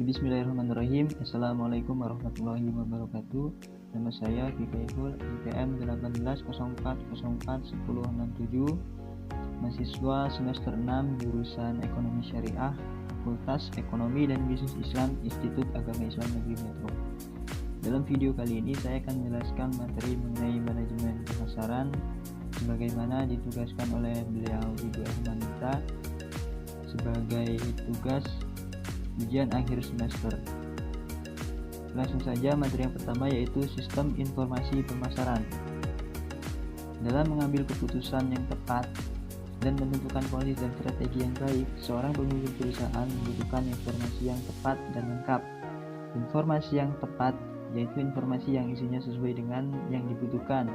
Bismillahirrahmanirrahim. Assalamualaikum warahmatullahi wabarakatuh. Nama saya Kikaiful, IPM 1804041067, mahasiswa semester 6 jurusan Ekonomi Syariah, Fakultas Ekonomi dan Bisnis Islam, Institut Agama Islam Negeri Metro. Dalam video kali ini saya akan menjelaskan materi mengenai manajemen pemasaran sebagaimana ditugaskan oleh beliau Ibu Hermanita sebagai tugas ujian akhir semester. Langsung saja materi yang pertama, yaitu sistem informasi pemasaran. Dalam mengambil keputusan yang tepat dan menentukan polisi dan strategi yang baik, seorang pemimpin perusahaan membutuhkan informasi yang tepat dan lengkap. Informasi yang tepat yaitu informasi yang isinya sesuai dengan yang dibutuhkan,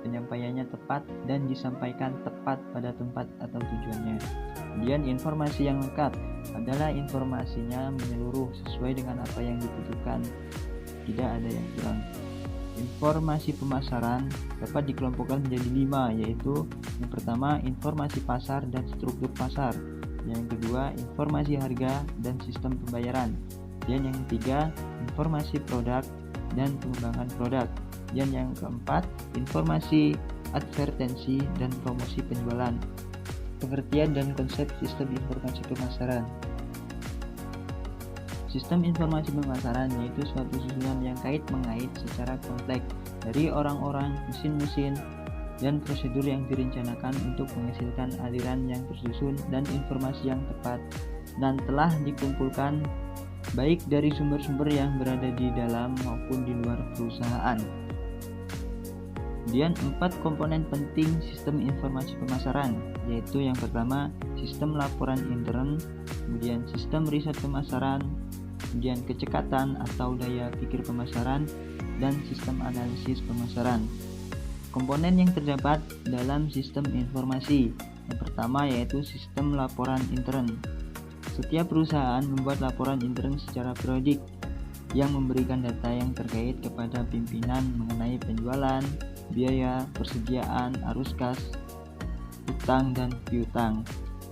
penyampaiannya tepat dan disampaikan tepat pada tempat atau tujuannya. Kemudian informasi yang lengkap adalah informasinya menyeluruh sesuai dengan apa yang dibutuhkan, tidak ada yang kurang. Informasi pemasaran dapat dikelompokkan menjadi 5, yaitu yang pertama informasi pasar dan struktur pasar, yang kedua informasi harga dan sistem pembayaran, dan yang ketiga informasi produk dan pengembangan produk, dan yang keempat informasi advertensi dan promosi penjualan. Pengertian dan konsep sistem informasi pemasaran. Sistem informasi pemasaran yaitu suatu susunan yang kait-mengait secara kompleks dari orang-orang, mesin-mesin, dan prosedur yang direncanakan untuk menghasilkan aliran yang tersusun dan informasi yang tepat dan telah dikumpulkan baik dari sumber-sumber yang berada di dalam maupun di luar perusahaan. Kemudian 4 komponen penting sistem informasi pemasaran, yaitu yang pertama sistem laporan intern, kemudian sistem riset pemasaran, kemudian kecekatan atau daya pikir pemasaran, dan sistem analisis pemasaran. Komponen yang terdapat dalam sistem informasi, yang pertama yaitu sistem laporan intern. Setiap perusahaan membuat laporan intern secara periodik yang memberikan data yang terkait kepada pimpinan mengenai penjualan, biaya, persediaan, arus kas, utang, dan piutang.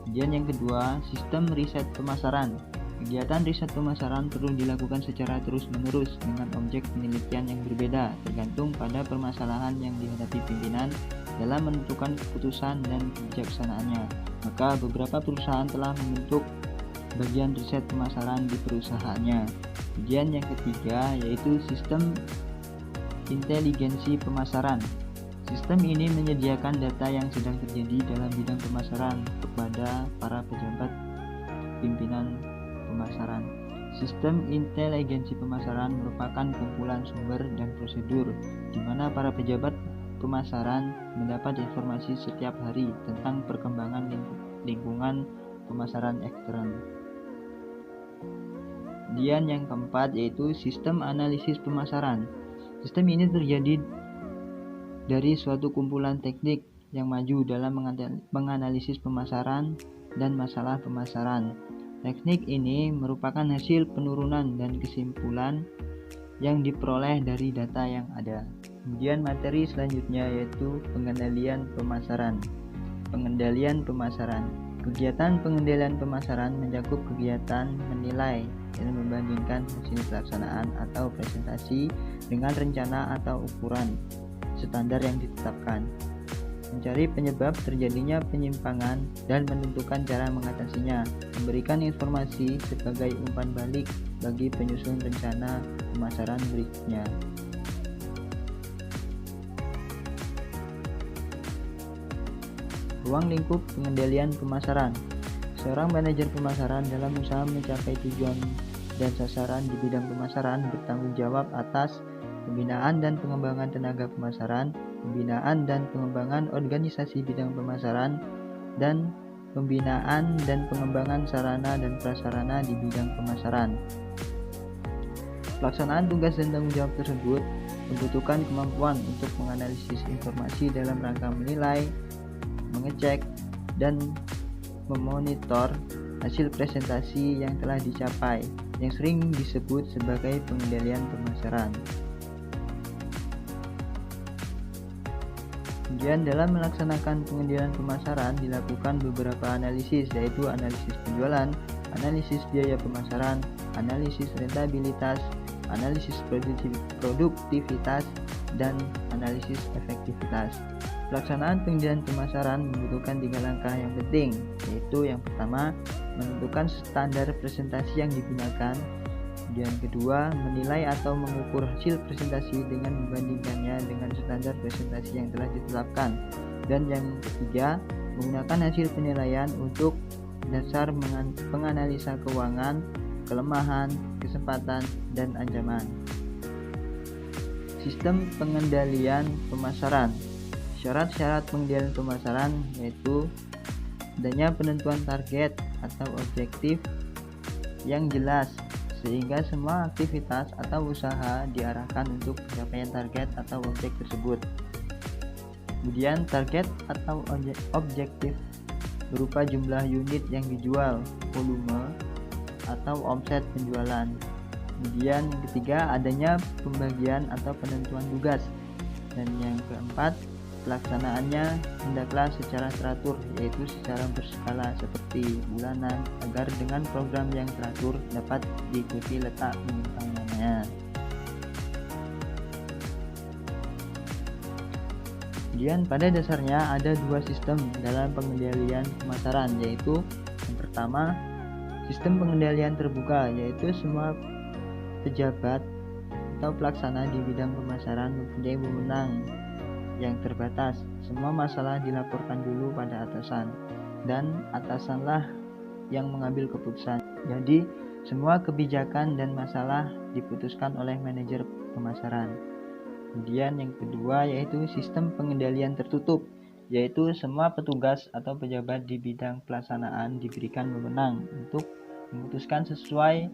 Kemudian yang kedua, sistem riset pemasaran. Kegiatan riset pemasaran perlu dilakukan secara terus-menerus dengan objek penelitian yang berbeda tergantung pada permasalahan yang dihadapi pimpinan dalam menentukan keputusan dan kebijaksanaannya. Maka beberapa perusahaan telah membentuk bagian riset pemasaran di perusahaannya. Kemudian yang ketiga yaitu sistem inteligensi pemasaran. Sistem ini menyediakan data yang sedang terjadi dalam bidang pemasaran kepada para pejabat pimpinan pemasaran. Sistem inteligensi pemasaran merupakan kumpulan sumber dan prosedur di mana para pejabat pemasaran mendapat informasi setiap hari tentang perkembangan lingkungan pemasaran ekstern. Kemudian yang keempat yaitu sistem analisis pemasaran. Sistem ini terjadi dari suatu kumpulan teknik yang maju dalam menganalisis pemasaran dan masalah pemasaran. Teknik ini merupakan hasil penurunan dan kesimpulan yang diperoleh dari data yang ada. Kemudian materi selanjutnya yaitu pengendalian pemasaran. Pengendalian pemasaran. Kegiatan pengendalian pemasaran mencakup kegiatan menilai dan membandingkan hasil pelaksanaan atau presentasi dengan rencana atau ukuran standar yang ditetapkan, mencari penyebab terjadinya penyimpangan dan menentukan cara mengatasinya, memberikan informasi sebagai umpan balik bagi penyusun rencana pemasaran berikutnya. Ruang lingkup pengendalian pemasaran. Seorang manajer pemasaran dalam usaha mencapai tujuan dan sasaran di bidang pemasaran bertanggung jawab atas pembinaan dan pengembangan tenaga pemasaran, pembinaan dan pengembangan organisasi bidang pemasaran, dan pembinaan dan pengembangan sarana dan prasarana di bidang pemasaran. Pelaksanaan tugas dan tanggung jawab tersebut membutuhkan kemampuan untuk menganalisis informasi dalam rangka menilai, mengecek, dan memonitor hasil presentasi yang telah dicapai, yang sering disebut sebagai pengendalian pemasaran. Kemudian dalam melaksanakan pengendalian pemasaran dilakukan beberapa analisis, yaitu analisis penjualan, analisis biaya pemasaran, analisis rentabilitas, analisis produktivitas, dan analisis efektivitas. Pelaksanaan pengendalian pemasaran membutuhkan 3 langkah yang penting, yaitu yang pertama, menentukan standar presentasi yang digunakan. Kemudian kedua, menilai atau mengukur hasil presentasi dengan membandingkannya dengan standar presentasi yang telah ditetapkan. Dan yang ketiga, menggunakan hasil penilaian untuk dasar penganalisa keuangan, kelemahan, kesempatan, dan ancaman. Sistem pengendalian pemasaran. Syarat-syarat pengendalian pemasaran yaitu adanya penentuan target atau objektif yang jelas, sehingga semua aktivitas atau usaha diarahkan untuk pencapaian target atau objek tersebut. Kemudian target atau objektif berupa jumlah unit yang dijual, volume, atau omset penjualan. Kemudian yang ketiga, adanya pembagian atau penentuan tugas. Dan yang keempat, pelaksanaannya hendaklah secara teratur, yaitu secara berskala seperti bulanan, agar dengan program yang teratur dapat diikuti letak penyimpangannya. Kemudian pada dasarnya ada 2 sistem dalam pengendalian pemasaran, yaitu yang pertama, sistem pengendalian terbuka, yaitu semua pejabat atau pelaksana di bidang pemasaran mempunyai wewenang yang terbatas. Semua masalah dilaporkan dulu pada atasan, dan atasanlah yang mengambil keputusan. Jadi semua kebijakan dan masalah diputuskan oleh manajer pemasaran. Kemudian yang kedua yaitu sistem pengendalian tertutup, yaitu semua petugas atau pejabat di bidang pelaksanaan diberikan wewenang untuk memutuskan sesuai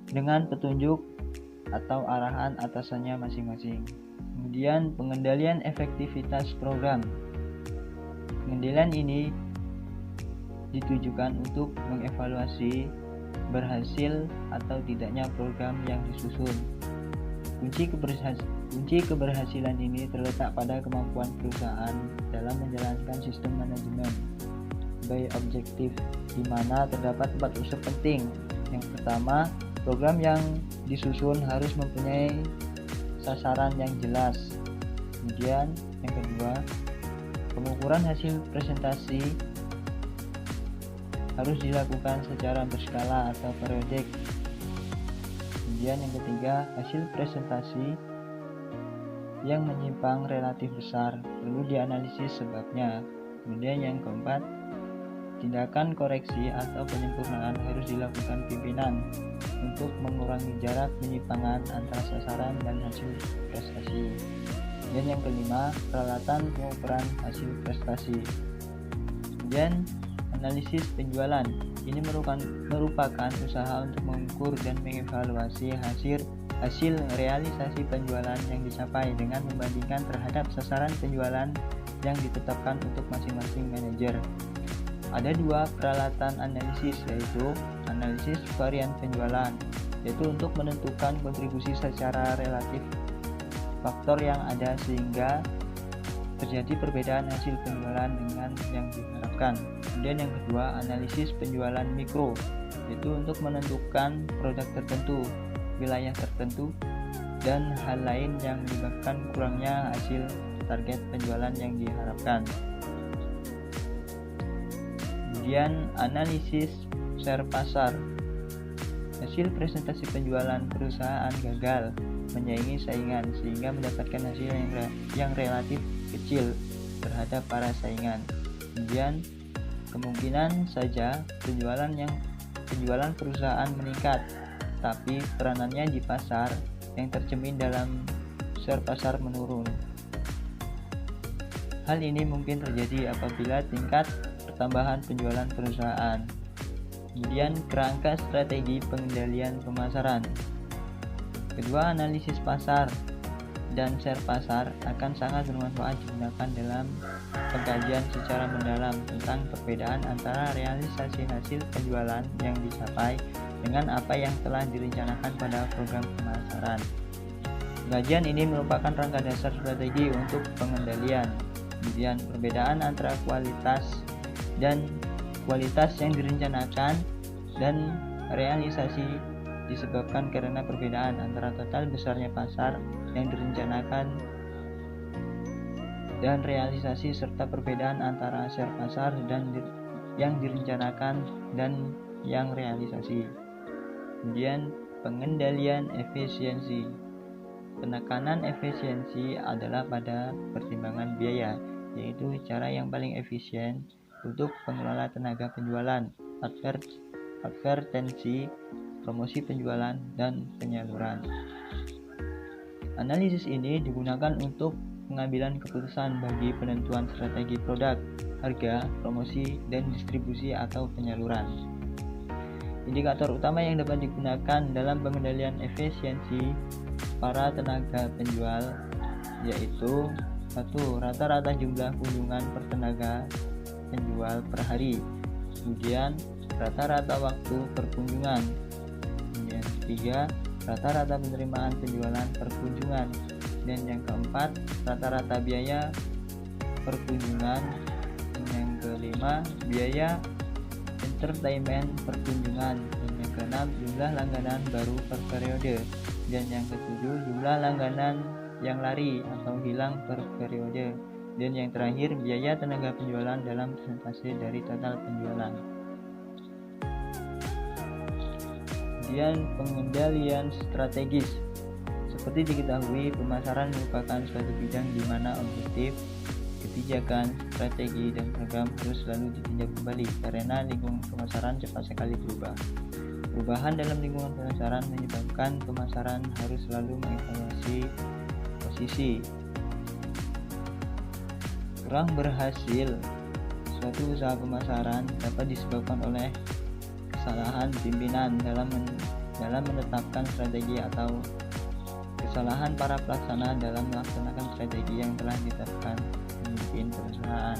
dengan petunjuk atau arahan atasannya masing-masing. Kemudian pengendalian efektivitas program. Pengendalian ini ditujukan untuk mengevaluasi berhasil atau tidaknya program yang disusun. Kunci keberhasilan ini terletak pada kemampuan perusahaan dalam menjalankan sistem manajemen by objektif, di mana terdapat 4 unsur penting. Yang pertama, program yang disusun harus mempunyai sasaran yang jelas. Kemudian yang kedua, pengukuran hasil presentasi harus dilakukan secara berskala atau periodik. Kemudian yang ketiga, hasil presentasi yang menyimpang relatif besar perlu dianalisis sebabnya. Kemudian yang keempat, tindakan koreksi atau penyempurnaan harus dilakukan pimpinan untuk mengurangi jarak penyimpangan antara sasaran dan hasil prestasi. Dan yang kelima, peralatan pengukuran hasil prestasi. Kemudian analisis penjualan. Ini merupakan usaha untuk mengukur dan mengevaluasi hasil realisasi penjualan yang dicapai dengan membandingkan terhadap sasaran penjualan yang ditetapkan untuk masing-masing manajer. Ada 2 peralatan analisis, yaitu analisis varian penjualan, yaitu untuk menentukan kontribusi secara relatif faktor yang ada sehingga terjadi perbedaan hasil penjualan dengan yang diharapkan. Kemudian yang kedua, analisis penjualan mikro, yaitu untuk menentukan produk tertentu, wilayah tertentu, dan hal lain yang menyebabkan kurangnya hasil target penjualan yang diharapkan. Kemudian analisis share pasar. Hasil presentasi penjualan perusahaan gagal menyaingi saingan sehingga mendapatkan hasil yang relatif kecil terhadap para saingan. Kemudian kemungkinan saja penjualan perusahaan meningkat, tapi peranannya di pasar yang tercermin dalam share pasar menurun. Hal ini mungkin terjadi apabila tingkat pertambahan penjualan perusahaan. Kemudian kerangka strategi pengendalian pemasaran. Kedua, analisis pasar dan share pasar akan sangat bermanfaat digunakan dalam pengkajian secara mendalam tentang perbedaan antara realisasi hasil penjualan yang dicapai dengan apa yang telah direncanakan pada program pemasaran. Pengkajian ini merupakan rangka dasar strategi untuk pengendalian. Kemudian perbedaan antara kualitas yang direncanakan dan realisasi disebabkan karena perbedaan antara total besarnya pasar yang direncanakan dan realisasi, serta perbedaan antara share pasar yang direncanakan dan yang realisasi. Kemudian pengendalian efisiensi. Penekanan efisiensi adalah pada pertimbangan biaya, yaitu cara yang paling efisien untuk pengelola tenaga penjualan, advertensi, promosi penjualan, dan penyaluran. Analisis ini digunakan untuk pengambilan keputusan bagi penentuan strategi produk, harga, promosi, dan distribusi atau penyaluran. Indikator utama yang dapat digunakan dalam pengendalian efisiensi para tenaga penjual yaitu 1. Rata-rata jumlah kunjungan per tenaga penjual per hari. Kemudian rata-rata waktu per kunjungan. Kemudian 3. Rata-rata penerimaan penjualan per kunjungan. Dan yang keempat, rata-rata biaya per kunjungan. Dan yang kelima, biaya entertainment per kunjungan. Dan yang keenam, jumlah langganan baru per periode. Dan yang ketujuh, jumlah langganan yang lari atau hilang per periode. Dan yang terakhir, biaya tenaga penjualan dalam persentase dari total penjualan. Kemudian pengendalian strategis. Seperti diketahui, pemasaran merupakan suatu bidang di mana objektif, kebijakan, strategi, dan program harus selalu ditinjau kembali karena lingkungan pemasaran cepat sekali berubah. Perubahan dalam lingkungan pemasaran menyebabkan pemasaran harus selalu mengevaluasi posisi. Kurang berhasil suatu usaha pemasaran dapat disebabkan oleh kesalahan pimpinan dalam menetapkan strategi atau kesalahan para pelaksana dalam melaksanakan strategi yang telah ditetapkan pemimpin perusahaan.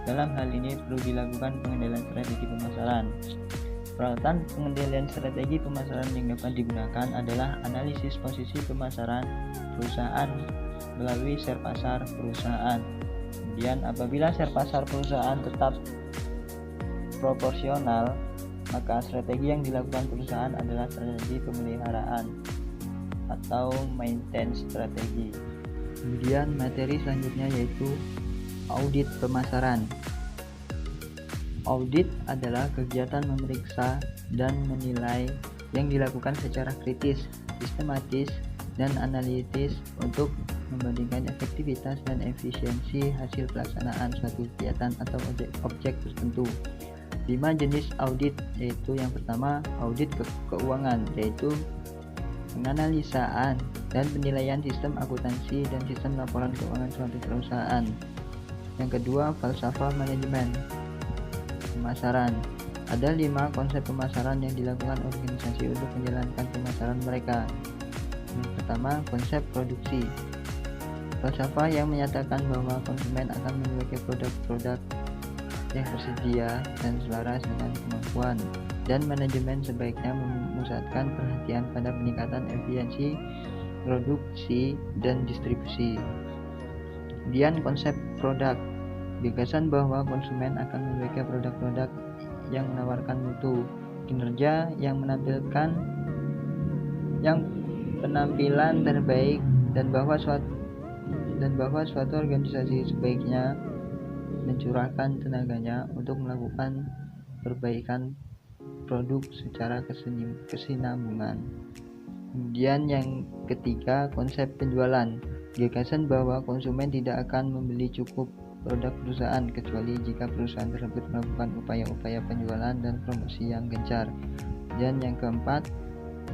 Dalam hal ini perlu dilakukan pengendalian strategi pemasaran. Peralatan pengendalian strategi pemasaran yang dapat digunakan adalah analisis posisi pemasaran perusahaan melalui share pasar perusahaan. Kemudian apabila share pasar perusahaan tetap proporsional, maka strategi yang dilakukan perusahaan adalah strategi pemeliharaan atau maintenance strategi. Kemudian materi selanjutnya yaitu audit pemasaran. Audit adalah kegiatan memeriksa dan menilai yang dilakukan secara kritis, sistematis, dan analitis untuk membandingkan efektivitas dan efisiensi hasil pelaksanaan suatu kegiatan atau objek tertentu. 5 jenis audit, yaitu yang pertama audit keuangan, yaitu penganalisaan dan penilaian sistem akuntansi dan sistem laporan keuangan suatu perusahaan. Yang kedua, falsafah manajemen pemasaran. Ada 5 konsep pemasaran yang dilakukan organisasi untuk menjalankan pemasaran mereka. Yang pertama, konsep produksi. Falsafah yang menyatakan bahwa konsumen akan memiliki produk-produk yang tersedia dan selaras dengan kemampuan, dan manajemen sebaiknya memusatkan perhatian pada peningkatan efisiensi produksi dan distribusi. Kemudian konsep produk, gagasan bahwa konsumen akan memiliki produk-produk yang menawarkan mutu, kinerja yang menampilkan penampilan terbaik, dan bahwa suatu organisasi sebaiknya mencurahkan tenaganya untuk melakukan perbaikan produk secara kesinambungan. Kemudian yang ketiga, konsep penjualan. Gagasan bahwa konsumen tidak akan membeli cukup produk perusahaan kecuali jika perusahaan tersebut melakukan upaya-upaya penjualan dan promosi yang gencar. Dan yang keempat,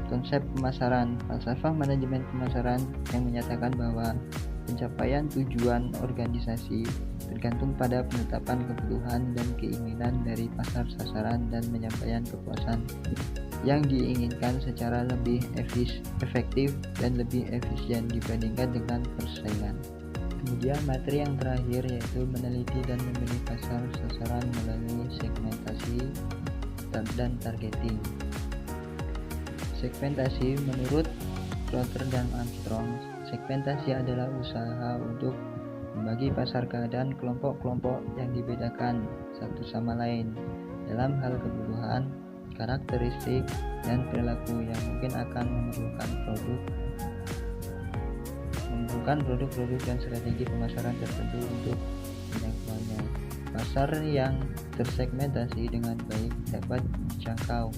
konsep pemasaran. Falsafah manajemen pemasaran yang menyatakan bahwa pencapaian tujuan organisasi tergantung pada penetapan kebutuhan dan keinginan dari pasar sasaran dan penyampaian kepuasan yang diinginkan secara lebih efektif dan lebih efisien dibandingkan dengan persaingan. Kemudian materi yang terakhir yaitu meneliti dan memilih pasar sasaran melalui segmentasi dan targeting. Segmentasi menurut Crowther dan Armstrong, segmentasi adalah usaha untuk Membagi pasar keadaan kelompok-kelompok yang dibedakan satu sama lain dalam hal kebutuhan, karakteristik, dan perilaku yang mungkin akan memerlukan produk-produk dan strategi pemasaran tertentu untuk menjangkauannya. Pasar yang tersegmentasi dengan baik dapat dijangkau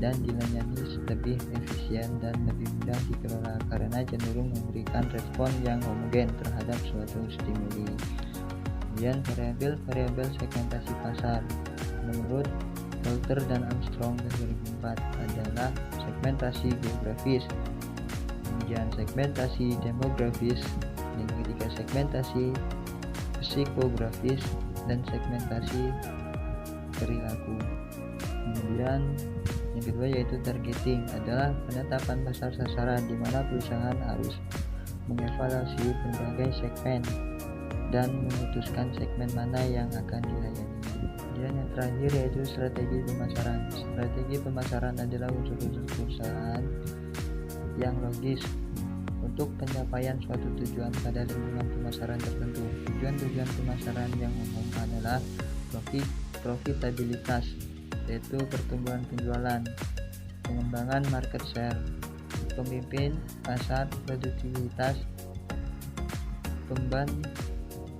dan dilayani lebih efisien dan lebih mudah dikelola karena cenderung memberikan respon yang homogen terhadap suatu stimuli. Kemudian variabel segmentasi pasar menurut Coulter dan Armstrong 2004 adalah segmentasi geografis, kemudian segmentasi demografis, yang ketiga segmentasi psikografis, dan segmentasi perilaku. Kemudian yang kedua yaitu targeting, adalah penetapan pasar sasaran di mana perusahaan harus mengevaluasi berbagai segmen dan memutuskan segmen mana yang akan dilayani. Kemudian yang terakhir yaitu strategi pemasaran. Strategi pemasaran adalah unsur-unsur perusahaan yang logis untuk pencapaian suatu tujuan pada lingkungan pemasaran tertentu. Tujuan-tujuan pemasaran yang umum adalah profitabilitas, yaitu pertumbuhan penjualan, pengembangan market share, pemimpin pasar, produktivitas,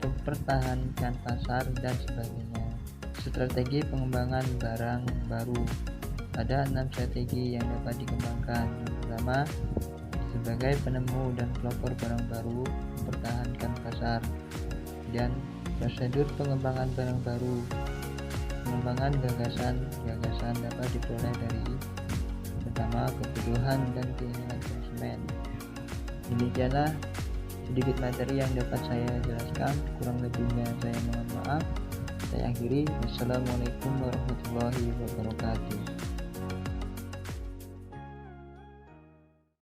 mempertahankan pasar, dan sebagainya. Strategi pengembangan barang baru. Ada 6 strategi yang dapat dikembangkan. Yang pertama, sebagai penemu dan pelopor barang baru, mempertahankan pasar. Dan prosedur pengembangan barang baru. Pengembangan gagasan dapat diperoleh dari pertama, kebutuhan dan keinginan konsumen. Demikianlah sedikit materi yang dapat saya jelaskan, kurang lebihnya saya mohon maaf. Saya akhiri. Wassalamualaikum warahmatullahi wabarakatuh.